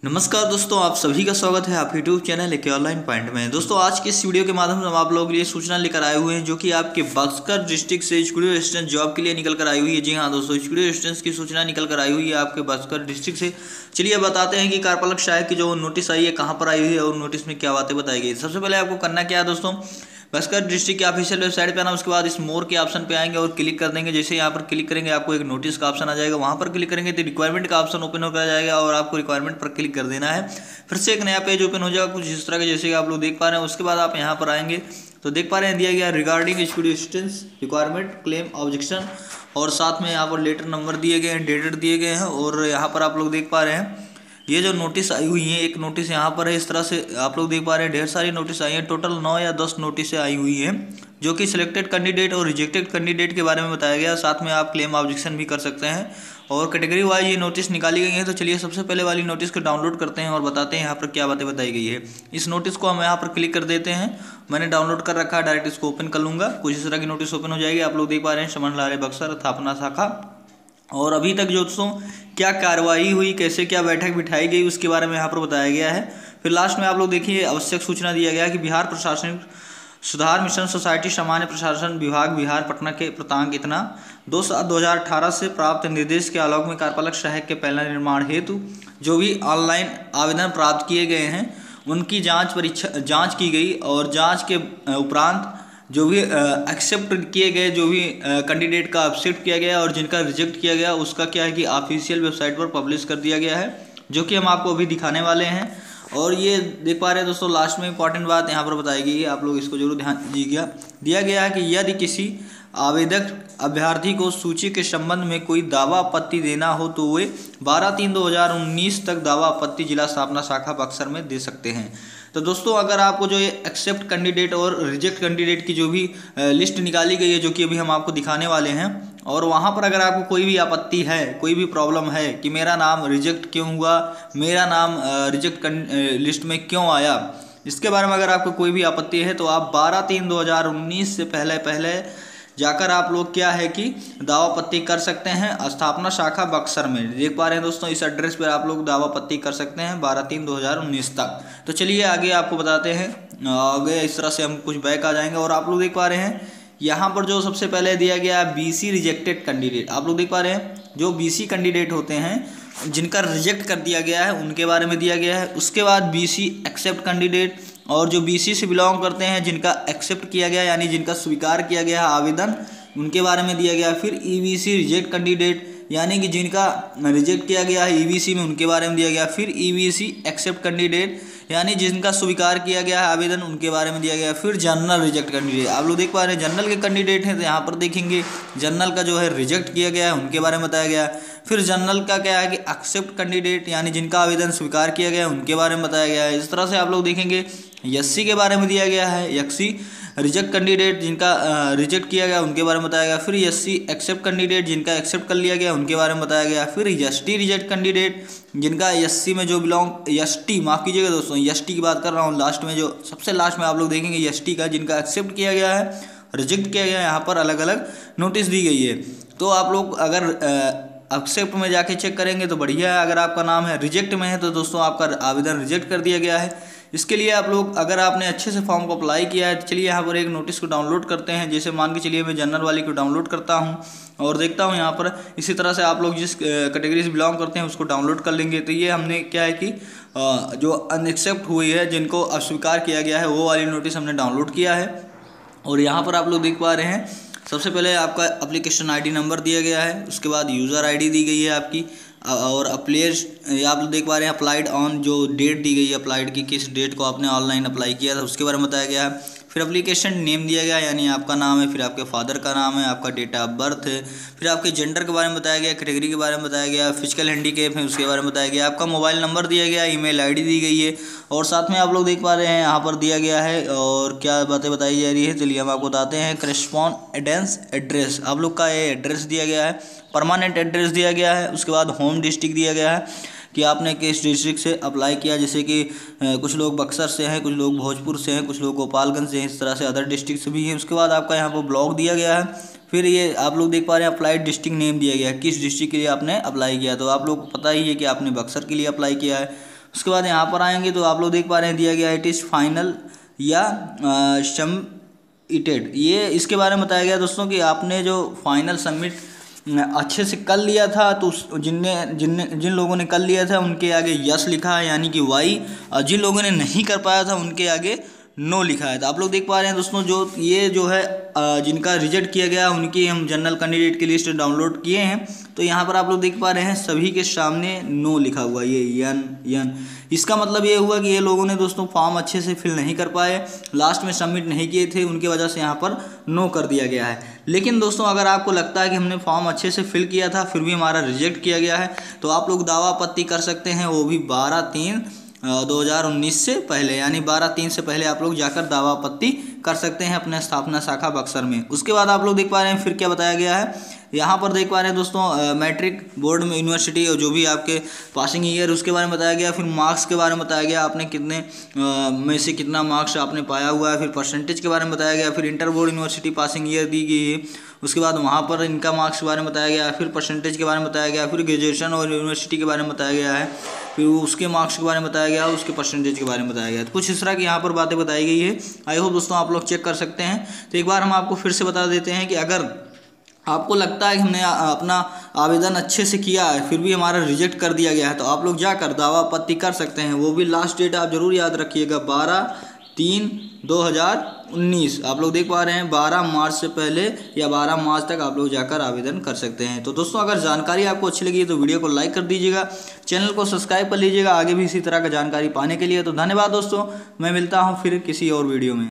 नमस्कार दोस्तों, आप सभी का स्वागत है आप यूट्यूब चैनल एक ऑनलाइन पॉइंट में। दोस्तों आज के इस वीडियो के माध्यम से हम आप लोगों के लिए सूचना लेकर आए हुए हैं जो कि आपके बक्सर डिस्ट्रिक्ट से स्टूडियो असिस्टेंट जॉब के लिए निकल कर आई हुई है। जी हाँ दोस्तों, स्टूडियो असिस्टेंट की सूचना निकल कर आई हुई है आपके बक्सर डिस्ट्रिक्ट से। चलिए बताते हैं कि कार्यपालक सहायक की जो नोटिस आई है कहाँ पर आई हुई है और नोटिस में क्या बातें बताई गई। सबसे पहले आपको करना क्या है दोस्तों, बक्सर डिस्ट्रिक्ट के ऑफिशियल वेबसाइट पे आना, उसके बाद इस मोर के ऑप्शन पे आएंगे और क्लिक कर देंगे। जैसे यहाँ पर क्लिक करेंगे आपको एक नोटिस का ऑप्शन आ जाएगा, वहाँ पर क्लिक करेंगे तो रिक्वायरमेंट का ऑप्शन ओपन होकर आ जाएगा और आपको रिक्वायरमेंट पर क्लिक कर देना है। फिर से एक नया पेज ओपन हो जाएगा कुछ इस तरह के, जैसे आप लोग देख पा रहे हैं। उसके बाद आप यहाँ पर आएंगे तो देख पा रहे हैं दिया गया recording studio assistants requirement claim objection, और साथ में यहाँ पर लेटर नंबर दिए गए हैं, डेटेड दिए गए हैं। और यहाँ पर आप लोग देख पा रहे हैं ये जो नोटिस आई हुई है, एक नोटिस यहाँ पर है। इस तरह से आप लोग देख पा रहे हैं ढेर सारी नोटिस आई हैं, टोटल 9 या 10 नोटिसें आई हुई हैं जो कि सिलेक्टेड कैंडिडेट और रिजेक्टेड कैंडिडेट के बारे में बताया गया। साथ में आप क्लेम ऑब्जेक्शन भी कर सकते हैं और कैटेगरी वाइज ये नोटिस निकाली गई है। तो चलिए सबसे पहले वाली नोटिस को डाउनलोड करते हैं और बताते हैं यहाँ पर क्या बातें बताई गई है। इस नोटिस को हम यहाँ पर क्लिक कर देते हैं, मैंने डाउनलोड कर रखा है, डायरेक्ट इसको ओपन कर लूँगा। कुछ इस तरह की नोटिस ओपन हो जाएगी। आप लोग देख पा रहे हैं समन्वय बक्सर स्थापना शाखा, और अभी तक जो दोस्तों क्या कार्रवाई हुई, कैसे क्या बैठक बिठाई गई, उसके बारे में यहाँ पर बताया गया है। फिर लास्ट में आप लोग देखिए आवश्यक सूचना दिया गया है कि बिहार प्रशासनिक सुधार मिशन सोसाइटी सामान्य प्रशासन विभाग बिहार पटना के प्रांतांक इतना 2/7/2018 से प्राप्त निर्देश के आलोक में कार्यपालक सहायक के पहला निर्माण हेतु जो भी ऑनलाइन आवेदन प्राप्त किए गए हैं उनकी जांच की गई, और जांच के उपरांत जो भी एक्सेप्ट किए गए, जो भी कैंडिडेट का एक्सेप्ट किया गया और जिनका रिजेक्ट किया गया, उसका क्या है कि ऑफिशियल वेबसाइट पर पब्लिश कर दिया गया है, जो कि हम आपको अभी दिखाने वाले हैं। और ये देख पा रहे हैं दोस्तों, लास्ट में इंपॉर्टेंट बात यहाँ पर बताई गई है, आप लोग इसको जरूर ध्यान दीजिएगा। दिया गया है कि यदि किसी आवेदक अभ्यर्थी को सूची के संबंध में कोई दावा आपत्ति देना हो तो वे 12/3/2019 तक दावा आपत्ति जिला स्थापना शाखा बक्सर में दे सकते हैं। तो दोस्तों अगर आपको जो ये एक्सेप्ट कैंडिडेट और रिजेक्ट कैंडिडेट की जो भी लिस्ट निकाली गई है, जो कि अभी हम आपको दिखाने वाले हैं, और वहाँ पर अगर आपको कोई भी आपत्ति है, कोई भी प्रॉब्लम है कि मेरा नाम रिजेक्ट क्यों हुआ, मेरा नाम रिजेक्ट लिस्ट में क्यों आया, इसके बारे में अगर आपको कोई भी आपत्ति है तो आप 12/3/2019 से पहले जाकर आप लोग क्या है कि दावा आपत्ति कर सकते हैं स्थापना शाखा बक्सर में। देख पा रहे हैं दोस्तों, इस एड्रेस पर आप लोग दावा आपत्ति कर सकते हैं 12/3/2019 तक। तो चलिए आगे आपको बताते हैं। आगे इस तरह से हम कुछ बैक आ जाएंगे और आप लोग देख पा रहे हैं यहाँ पर जो सबसे पहले दिया गया BC रिजेक्टेड कैंडिडेट। आप लोग देख पा रहे हैं जो BC कैंडिडेट होते हैं जिनका रिजेक्ट कर दिया गया है उनके बारे में दिया गया है। उसके बाद BC एक्सेप्ट कैंडिडेट, और जो BC से बिलोंग करते हैं जिनका एक्सेप्ट किया गया यानी जिनका स्वीकार किया गया है आवेदन, उनके बारे में दिया गया। फिर EBC रिजेक्ट कैंडिडेट यानी कि जिनका रिजेक्ट किया गया है EBC में, उनके बारे में दिया गया। फिर EBC एक्सेप्ट कैंडिडेट यानी जिनका स्वीकार किया गया है आवेदन, उनके बारे में दिया गया। फिर जनरल रिजेक्ट कैंडिडेट, आप लोग देख पा रहे हैं जनरल के कैंडिडेट हैं तो यहाँ पर देखेंगे जनरल का जो है रिजेक्ट किया गया है उनके बारे में बताया गया। फिर जनरल का क्या है कि एक्सेप्ट कैंडिडेट यानी जिनका आवेदन स्वीकार किया गया है उनके बारे में बताया गया है। इस तरह से आप लोग देखेंगे SC के बारे में दिया गया है, SC रिजेक्ट कैंडिडेट जिनका रिजेक्ट किया गया उनके बारे में बताया गया। फिर SC एक्सेप्ट कैंडिडेट जिनका एक्सेप्ट कर लिया गया उनके बारे में बताया गया। फिर ST रिजेक्ट कैंडिडेट जिनका SC में जो बिलोंग ST, माफ़ कीजिएगा दोस्तों, ST की बात कर रहा हूँ, लास्ट में जो सबसे लास्ट में आप लोग देखेंगे ST का जिनका एक्सेप्ट किया गया है, रिजेक्ट किया गया है, यहाँ पर अलग अलग नोटिस दी गई है। तो आप लोग अगर एक्सेप्ट में जाके चेक करेंगे तो बढ़िया है, अगर आपका नाम है रिजेक्ट में है तो दोस्तों आपका आवेदन रिजेक्ट कर दिया गया है। इसके लिए आप लोग अगर आपने अच्छे से फॉर्म को अप्लाई किया है तो चलिए यहाँ पर एक नोटिस को डाउनलोड करते हैं। जैसे मान के चलिए मैं जनरल वाली को डाउनलोड करता हूँ और देखता हूँ यहाँ पर, इसी तरह से आप लोग जिस कैटेगरी से बिलोंग करते हैं उसको डाउनलोड कर लेंगे। तो ये हमने क्या है कि जो अनएक्सेप्ट हुई है, जिनको अस्वीकार किया गया है, वो वाली नोटिस हमने डाउनलोड किया है। और यहाँ पर आप लोग देख पा रहे हैं सबसे पहले आपका एप्लीकेशन ID नंबर दिया गया है, उसके बाद यूज़र ID दी गई है आपकी, और अप्लाई आप देख पा रहे हैं अप्लाइड ऑन, जो डेट दी गई है अप्लाइड की, किस डेट को आपने ऑनलाइन अप्लाई किया था उसके बारे में बताया गया है। फिर एप्लीकेशन नेम दिया गया यानी आपका नाम है, फिर आपके फादर का नाम है, आपका डेट ऑफ बर्थ है, फिर आपके जेंडर के बारे में बताया गया, कैटेगरी के बारे में बताया गया, फिजिकल हैंडीकैप है उसके बारे में बताया गया, आपका मोबाइल नंबर दिया गया, ईमेल ID दी गई है, और साथ में आप लोग देख पा रहे हैं यहाँ पर दिया गया है और क्या बातें बताई जा रही है। चलिए हम आपको बताते हैं करेस्पॉन्डेंस एड्रेस, आप लोग का ये एड्रेस दिया गया है, परमानेंट एड्रेस दिया गया है। उसके बाद होम डिस्ट्रिक्ट दिया गया है कि आपने किस डिस्ट्रिक्ट से अप्लाई किया, जैसे कि कुछ लोग बक्सर से हैं, कुछ लोग भोजपुर से हैं, कुछ लोग गोपालगंज से हैं, इस तरह से अदर डिस्ट्रिक्ट से भी हैं। उसके बाद आपका यहाँ पर ब्लॉक दिया गया है। फिर ये आप लोग देख पा रहे हैं अप्लाइड डिस्ट्रिक्ट नेम दिया गया है, किस डिस्ट्रिक्ट के लिए आपने अप्लाई किया। तो आप लोग को पता ही है कि आपने बक्सर के लिए अप्लाई किया है। उसके बाद यहाँ पर आएंगे तो आप लोग देख पा रहे हैं दिया गया इट इज़ फाइनल या सबमिटेड। ये इसके बारे में बताया गया दोस्तों कि आपने जो फाइनल सबमिट अच्छे से कर लिया था तो जिन लोगों ने कर लिया था उनके आगे यस लिखा है यानी कि वाई, और जिन लोगों ने नहीं कर पाया था उनके आगे नो लिखा है। तो आप लोग देख पा रहे हैं दोस्तों जो ये जो है जिनका रिजेक्ट किया गया उनकी हम जनरल कैंडिडेट की लिस्ट डाउनलोड किए हैं। तो यहाँ पर आप लोग देख पा रहे हैं सभी के सामने नो लिखा हुआ ये यन। इसका मतलब ये हुआ कि ये लोगों ने दोस्तों फॉर्म अच्छे से फिल नहीं कर पाए, लास्ट में सबमिट नहीं किए थे, उनकी वजह से यहाँ पर नो कर दिया गया है। लेकिन दोस्तों अगर आपको लगता है कि हमने फॉर्म अच्छे से फिल किया था फिर भी हमारा रिजेक्ट किया गया है तो आप लोग दावा आपत्ति कर सकते हैं, वो भी 12/3/2019 से पहले, यानी 12/3 से पहले आप लोग जाकर दावा आपत्ति कर सकते हैं अपने स्थापना शाखा बक्सर में। उसके बाद आप लोग देख पा रहे हैं फिर क्या बताया गया है। यहाँ पर देख पा रहे हैं दोस्तों मैट्रिक बोर्ड में यूनिवर्सिटी और जो भी आपके पासिंग ईयर उसके बारे में बताया गया, फिर मार्क्स के बारे में बताया गया, आपने कितने में से कितना मार्क्स आपने पाया हुआ है, फिर परसेंटेज के बारे में बताया गया, फिर inter board university passing year दी गई है, उसके बाद वहाँ पर इनका मार्क्स के बारे में बताया गया, फिर परसेंटेज के बारे में बताया गया, फिर ग्रेजुएशन और यूनिवर्सिटी के बारे में बताया गया है, फिर उसके मार्क्स के बारे में बताया गया, उसके परसेंटेज के बारे में बताया गया। तो कुछ इस तरह की यहाँ पर बातें बताई गई है। आई होप दोस्तों आप लोग चेक कर सकते हैं। तो एक बार हम आपको फिर से बता देते हैं कि अगर आपको लगता है कि हमने अपना आवेदन अच्छे से किया है फिर भी हमारा रिजेक्ट कर दिया गया है तो आप लोग जाकर दावा आपत्ति कर सकते हैं। वो भी लास्ट डेट आप जरूर याद रखिएगा 12/3/2019। आप लोग देख पा रहे हैं 12 मार्च से पहले या 12 मार्च तक आप लोग जाकर आवेदन कर सकते हैं। तो दोस्तों अगर जानकारी आपको अच्छी लगी तो वीडियो को लाइक कर दीजिएगा, चैनल को सब्सक्राइब कर लीजिएगा आगे भी इसी तरह का जानकारी पाने के लिए। तो धन्यवाद दोस्तों, मैं मिलता हूँ फिर किसी और वीडियो में।